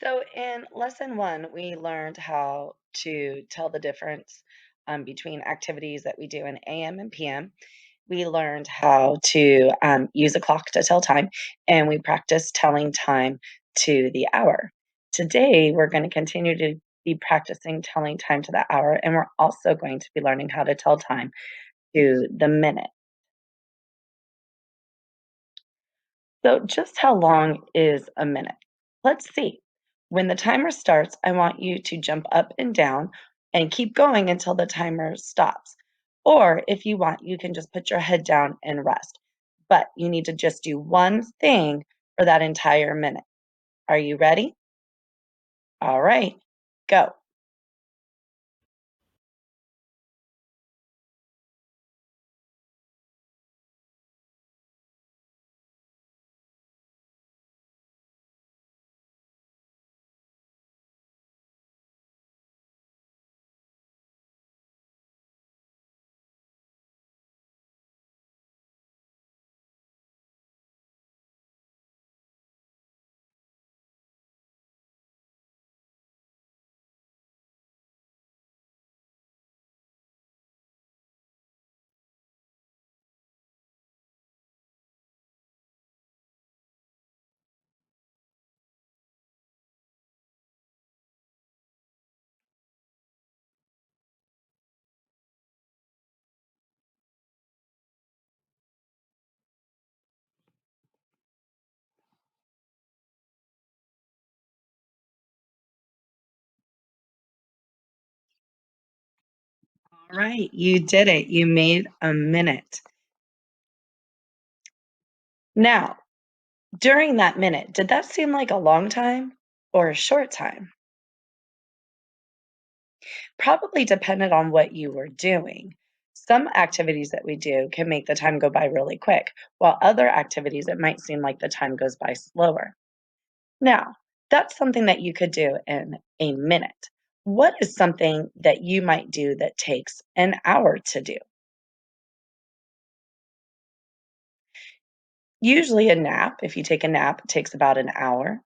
So, in lesson one, we learned how to tell the difference between activities that we do in AM and PM. We learned how to use a clock to tell time, and we practiced telling time to the hour. Today, we're going to continue to be practicing telling time to the hour, and we're also going to be learning how to tell time to the minute. So, just how long is a minute? Let's see. When the timer starts, I want you to jump up and down and keep going until the timer stops. Or if you want, you can just put your head down and rest. But you need to just do one thing for that entire minute. Are you ready? All right, go. All right, you did it. You made a minute. Now, during that minute, did that seem like a long time or a short time? Probably depended on what you were doing. Some activities that we do can make the time go by really quick, while other activities, it might seem like the time goes by slower. Now, that's something that you could do in a minute. What is something that you might do that takes an hour to do? Usually, a nap, if you take a nap, it takes about an hour.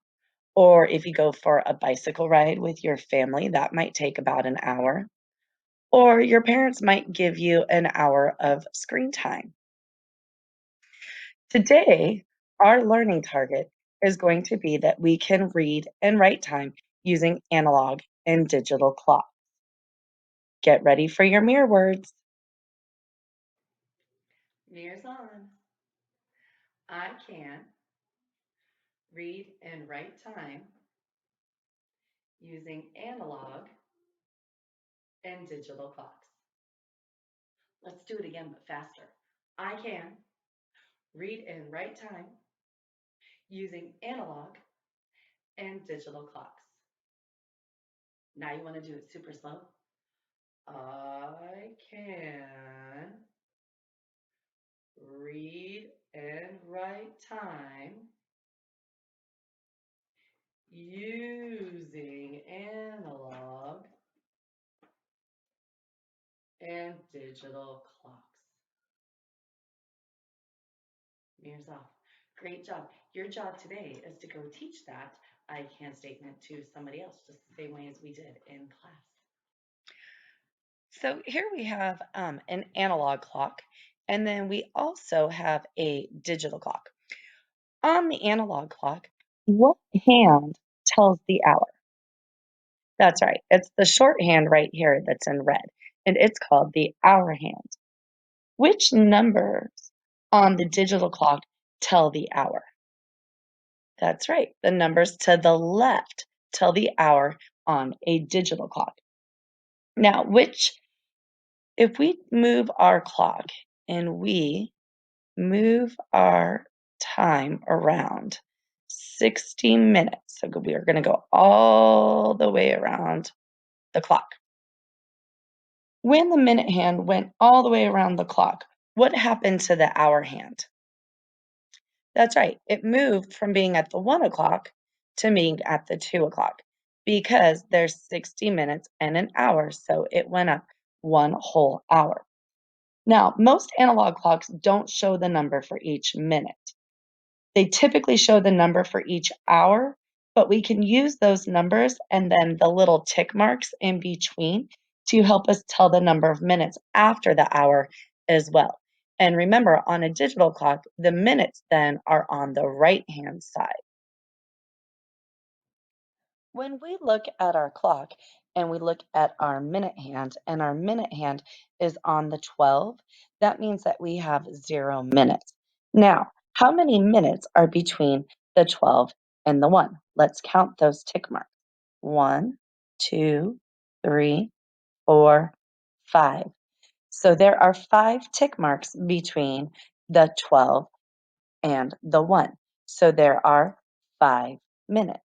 Or if you go for a bicycle ride with your family, that might take about an hour. Or your parents might give you an hour of screen time. Today, our learning target is going to be that we can read and write time using analog and digital clock. Get ready for your mirror words. Mirrors on. I can read and write time using analog and digital clocks. Let's do it again, but faster. I can read and write time using analog and digital clocks. Now you want to do it super slow? I can read and write time using analog and digital clocks. Mirrors off. Great job. Your job today is to go teach that I can statement to somebody else, just the same way as we did in class. So here we have an analog clock, and then we also have a digital clock. On the analog clock, what hand tells the hour? That's right. It's the shorthand right here that's in red, and it's called the hour hand. Which numbers on the digital clock tell the hour? That's right. The numbers to the left tell the hour on a digital clock. Now, if we move our clock and we move our time around 60 minutes, so we are going to go all the way around the clock. When the minute hand went all the way around the clock, what happened to the hour hand? That's right. It moved from being at the 1 o'clock to being at the 2 o'clock because there's 60 minutes and an hour. So it went up one whole hour. Now, most analog clocks don't show the number for each minute. They typically show the number for each hour, but we can use those numbers and then the little tick marks in between to help us tell the number of minutes after the hour as well. And remember, on a digital clock, the minutes then are on the right-hand side. When we look at our clock and we look at our minute hand, and our minute hand is on the 12, that means that we have 0 minutes. Now, how many minutes are between the 12 and the 1? Let's count those tick marks. 1, 2, 3, 4, 5. So there are 5 tick marks between the 12 and the 1. So there are 5 minutes.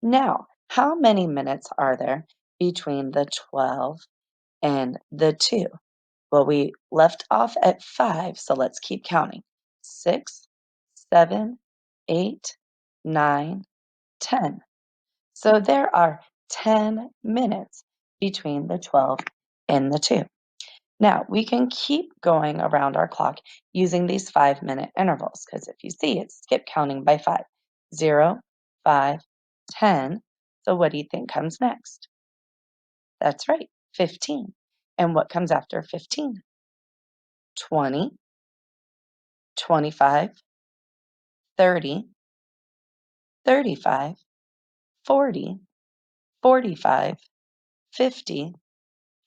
Now, how many minutes are there between the 12 and the 2? Well, we left off at 5, so let's keep counting. 6, 7, 8, 9, 10. So there are 10 minutes between the 12 and the 2. Now, we can keep going around our clock using these 5-minute intervals because if you see, it's skip counting by 5. 0, 5, 10. So what do you think comes next? That's right, 15. And what comes after 15? 20, 25, 30, 35, 40, 45, 50,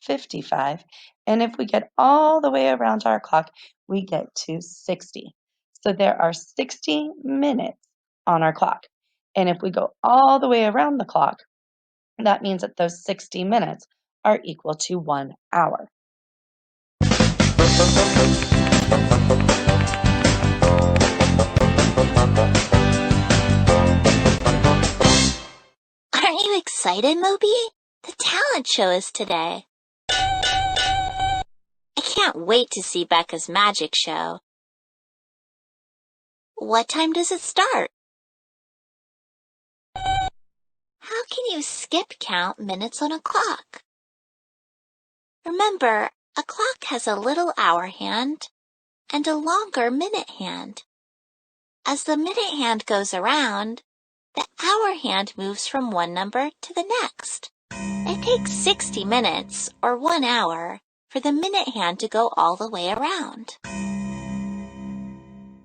55. And if we get all the way around our clock, we get to 60. So there are 60 minutes on our clock. And if we go all the way around the clock, that means that those 60 minutes are equal to 1 hour. Aren't you excited, Moby? The talent show is today. I can't wait to see Becca's magic show. What time does it start? How can you skip count minutes on a clock? Remember, a clock has a little hour hand and a longer minute hand. As the minute hand goes around, the hour hand moves from one number to the next. It takes 60 minutes, or 1 hour, for the minute hand to go all the way around.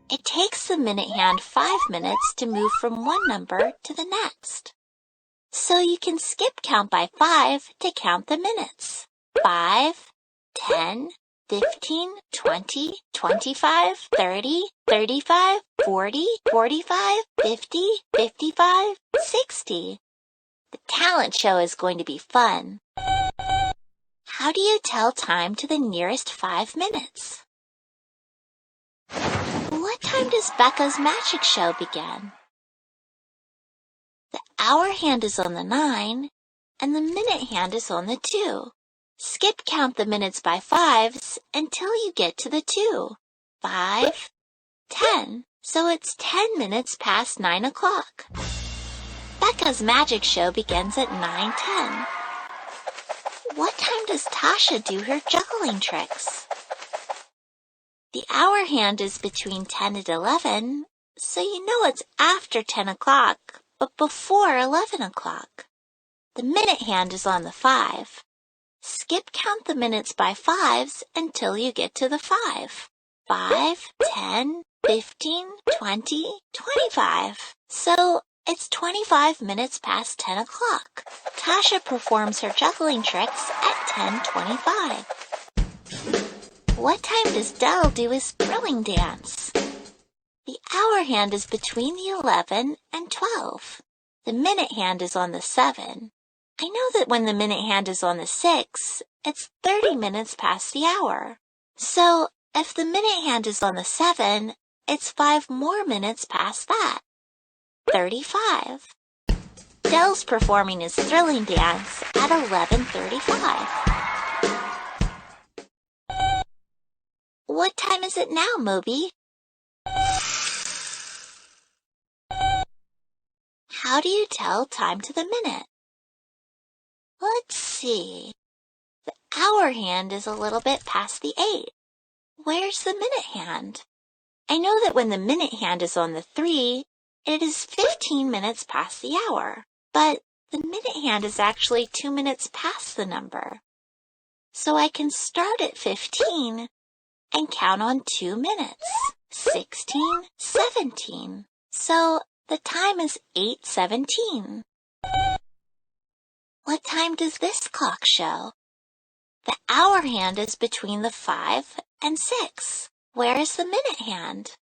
It takes the minute hand 5 minutes to move from one number to the next. So you can skip count by 5 to count the minutes. 5, 10, 15, 20, 25, 30, 35, 40, 45, 50, 55, 60. The talent show is going to be fun. How do you tell time to the nearest 5 minutes? What time does Becca's magic show begin? The hour hand is on the 9, and the minute hand is on the 2. Skip count the minutes by 5s until you get to the 2. 5, 10. So it's 10 minutes past 9 o'clock. Becca's magic show begins at 9:10. What time does Tasha do her juggling tricks? The hour hand is between 10 and 11, so you know it's after 10 o'clock, but before 11 o'clock. The minute hand is on the 5. Skip count the minutes by 5s until you get to the 5. 5, 10, 15, 20, 25. So it's 25 minutes past 10 o'clock. Tasha performs her juggling tricks at 10:25. What time does Dell do his thrilling dance? The hour hand is between the 11 and 12. The minute hand is on the 7. I know that when the minute hand is on the 6, it's 30 minutes past the hour. So if the minute hand is on the 7, it's 5 more minutes past that. 35. Dell's performing his thrilling dance at 11:35. What time is it now, Moby? How do you tell time to the minute? Let's see. The hour hand is a little bit past the 8. Where's the minute hand? I know that when the minute hand is on the 3, it is 15 minutes past the hour, but the minute hand is actually 2 minutes past the number. So I can start at 15 and count on 2 minutes. 16, 17. So the time is 8:17. What time does this clock show? The hour hand is between the 5 and 6. Where is the minute hand?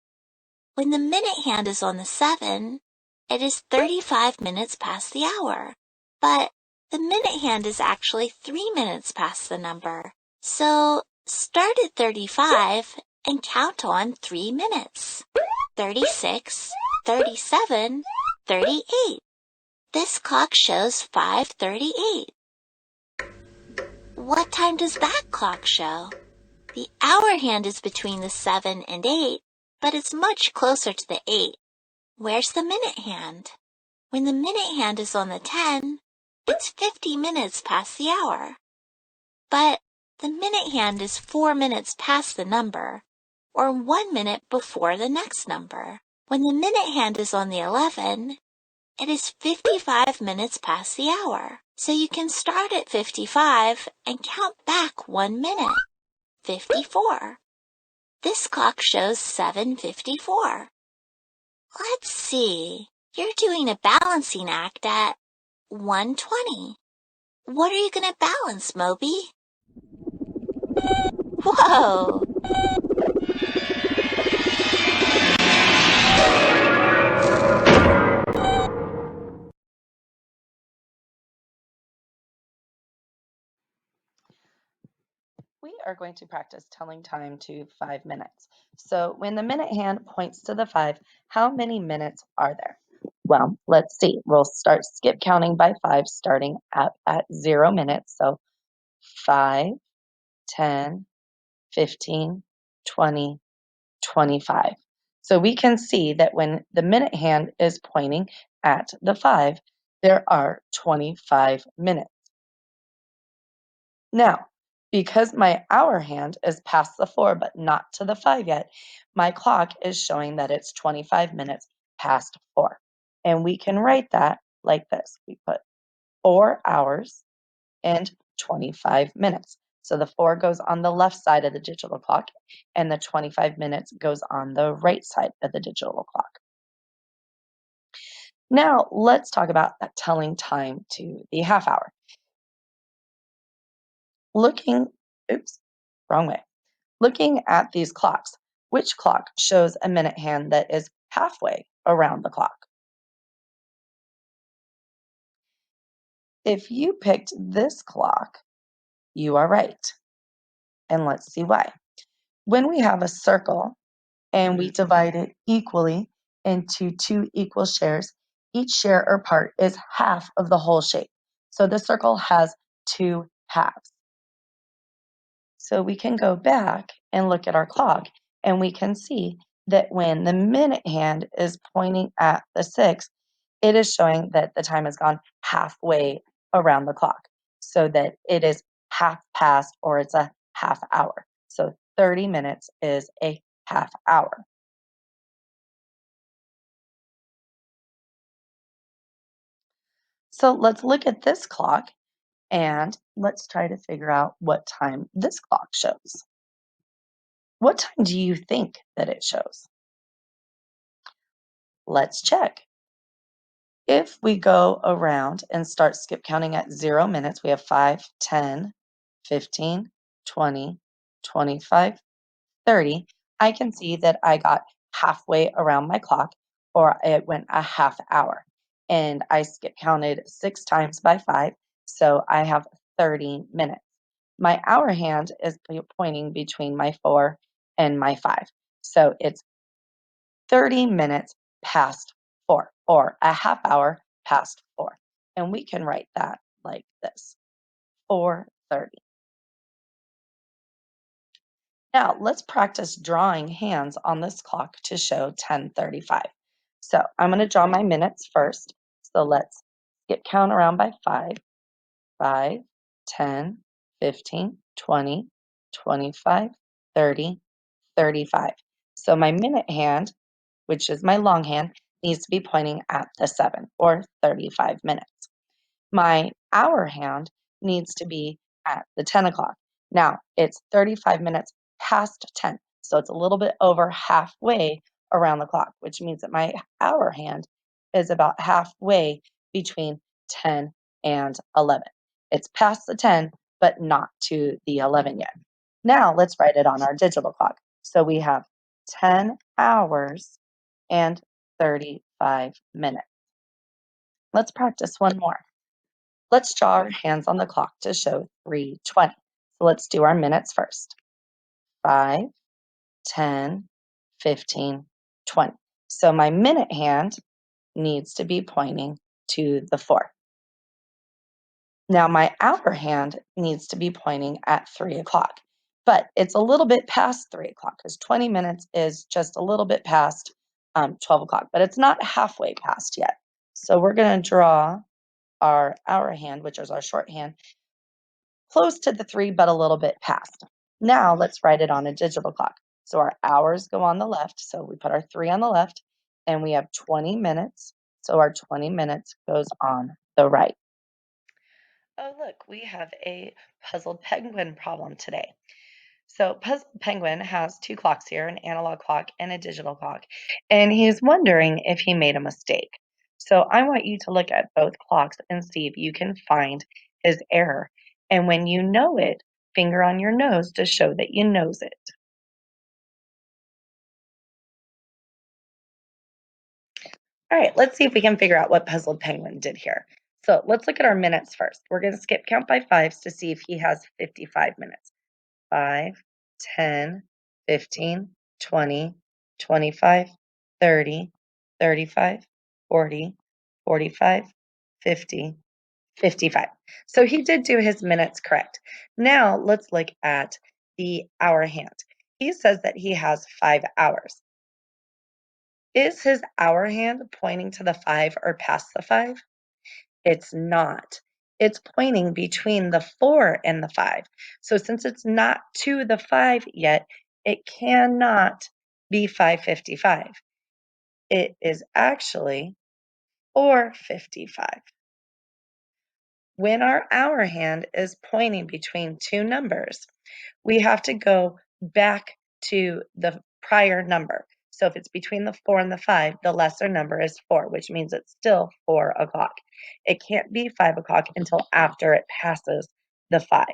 When the minute hand is on the 7, it is 35 minutes past the hour. But the minute hand is actually 3 minutes past the number. So start at 35 and count on 3 minutes. 36, 37, 38. This clock shows 5:38. What time does that clock show? The hour hand is between the 7 and 8, but it's much closer to the 8. Where's the minute hand? When the minute hand is on the 10, it's 50 minutes past the hour. But the minute hand is 4 minutes past the number, or 1 minute before the next number. When the minute hand is on the 11, it is 55 minutes past the hour. So you can start at 55 and count back 1 minute. 54. This clock shows 7:54. Let's see. You're doing a balancing act at 1:20. What are you going to balance, Moby? Whoa! We are going to practice telling time to 5 minutes. So when the minute hand points to the 5, how many minutes are there? Well, let's see. We'll start skip counting by 5, starting at 0 minutes. So 5, 10, 15, 20, 25. So we can see that when the minute hand is pointing at the 5, there are 25 minutes. Now, because my hour hand is past the 4 but not to the 5 yet, my clock is showing that it's 25 minutes past 4. And we can write that like this. We put 4 hours and 25 minutes. So the 4 goes on the left side of the digital clock, and the 25 minutes goes on the right side of the digital clock. Now, let's talk about telling time to the half hour. Wrong way. Looking at these clocks, which clock shows a minute hand that is halfway around the clock? If you picked this clock, you are right. And let's see why. When we have a circle and we divide it equally into 2 equal shares, each share or part is half of the whole shape. So the circle has 2 halves. So we can go back and look at our clock, and we can see that when the minute hand is pointing at the 6, it is showing that the time has gone halfway around the clock, so that it is half past, or it's a half hour. So 30 minutes is a half hour. So let's look at this clock, and let's try to figure out what time this clock shows. What time do you think that it shows? Let's check. If we go around and start skip counting at 0 minutes, we have 5, 10, 15, 20, 25, 30. I can see that I got halfway around my clock, or it went a half hour. And I skip counted 6 times by 5, so I have 30 minutes. My hour hand is pointing between my 4 and my 5. So it's 30 minutes past 4, or a half hour past 4. And we can write that like this, 4:30. Now let's practice drawing hands on this clock to show 10:35. So I'm going to draw my minutes first. So let's get count around by 5, 5, 10, 15, 20, 25, 30, 35. So my minute hand, which is my long hand, needs to be pointing at the 7 or 35 minutes. My hour hand needs to be at the 10 o'clock. Now it's 35 minutes past 10, so it's a little bit over halfway around the clock, which means that my hour hand is about halfway between 10 and 11. It's past the 10, but not to the 11 yet. Now let's write it on our digital clock. So we have 10 hours and 35 minutes. Let's practice one more. Let's draw our hands on the clock to show 3:20. So let's do our minutes first. 5, 10, 15, 20. So my minute hand needs to be pointing to the 4. Now my hour hand needs to be pointing at 3 o'clock, but it's a little bit past 3 o'clock because 20 minutes is just a little bit past 12 o'clock, but it's not halfway past yet. So we're going to draw our hour hand, which is our shorthand, close to the 3, but a little bit past. Now let's write it on a digital clock. So our hours go on the left. So we put our 3 on the left, and we have 20 minutes. So our 20 minutes goes on the right. Oh, look, we have a puzzled penguin problem today. So Puzzled Penguin has two clocks here, an analog clock and a digital clock, and he's wondering if he made a mistake. So I want you to look at both clocks and see if you can find his error. And when you know it, finger on your nose to show that you knows it. All right, let's see if we can figure out what Puzzled Penguin did here. So let's look at our minutes first. We're going to skip count by fives to see if he has 55 minutes. 5, 10, 15, 20, 25, 30, 35, 40, 45, 50, 55. So he did do his minutes correct. Now let's look at the hour hand. He says that he has 5 hours. Is his hour hand pointing to the 5 or past the 5? It's not. It's pointing between the 4 and the 5. So since it's not to the 5 yet, it cannot be 5:55. It is actually 4:55. When our hour hand is pointing between two numbers, we have to go back to the prior number. So if it's between the 4 and the 5, the lesser number is 4, which means it's still 4 o'clock. It can't be 5 o'clock until after it passes the 5.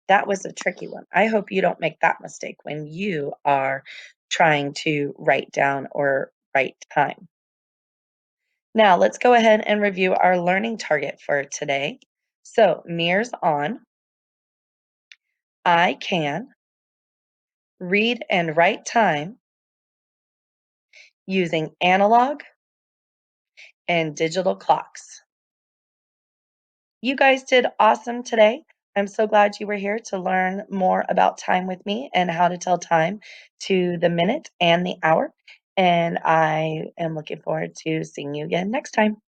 That was a tricky one. I hope you don't make that mistake when you are trying to write down or write time. Now let's go ahead and review our learning target for today. So mirrors on, I can read and write time using analog and digital clocks. You guys did awesome today. I'm so glad you were here to learn more about time with me and how to tell time to the minute and the hour. And I am looking forward to seeing you again next time.